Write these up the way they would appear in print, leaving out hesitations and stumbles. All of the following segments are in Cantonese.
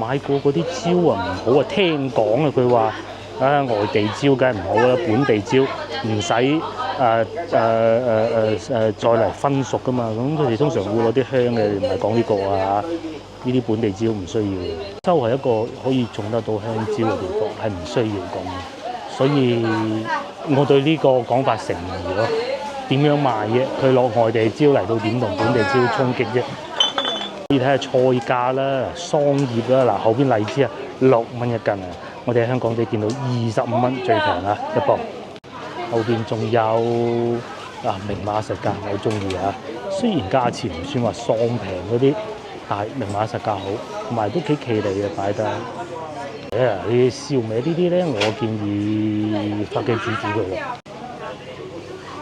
買過嗰啲蕉啊唔好啊，聽講啊佢話外地蕉梗係唔好啦，本地蕉唔使再嚟分熟噶嘛，咁佢哋通常會攞啲香嘅，唔係講呢個啊，呢啲本地蕉唔需要。州係一個可以種得到香蕉嘅地方，係唔需要咁嘅，所以我對呢個講法成疑咯。點樣賣啫？佢落外地蕉嚟到點同本地蕉衝擊啫？你睇下菜價啦，桑葉啦，嗱後邊荔枝啊，6蚊一斤啊！我哋喺香港地見到25蚊最平啊一磅。後邊仲有明碼實價，我中意啊！雖然價錢唔算話喪平嗰啲，但係明碼實價好，同埋都幾企理嘅擺得。你燒味呢啲咧，我建議返屋企煮佢咯。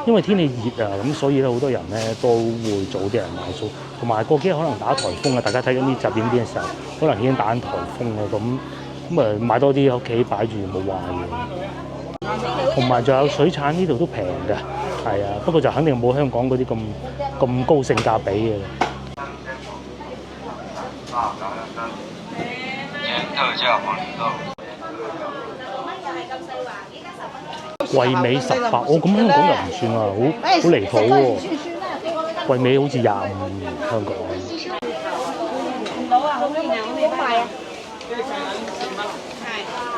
因為天氣熱啊，咁所以咧好多人咧都會早啲人買餸，同埋過幾日可能打颱風啊！大家睇緊呢集影片嘅時候，可能已經打緊颱風啊，咁買多啲喺屋企擺住冇壞嘅。同埋仲有水產呢度都平嘅，係啊，不過就肯定冇香港嗰啲咁高性價比嘅。特價黃豆。桂味18，咁香港又唔算啊，好離譜喎！桂味好似25香港。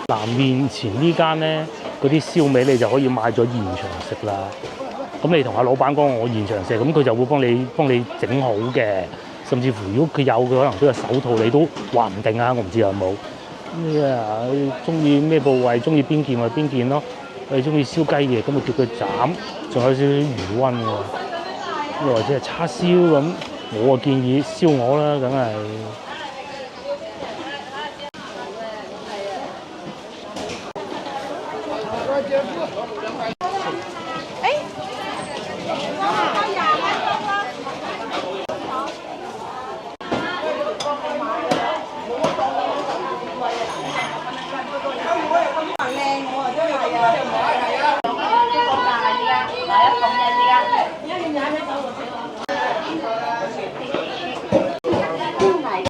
嗱，面前呢間咧，嗰啲燒味你就可以買咗現場食啦。咁你同阿老闆講我現場食，咁佢就會幫你整好嘅。甚至乎如果佢有，佢可能都有手套，你都話唔定啊！我唔知有冇。中意咩部位，中意邊件咪邊件咯。你中意燒雞嘅，咁咪叫佢斬，仲有少少餘溫喎。又或者係叉燒咁，我建議燒鵝啦，梗係。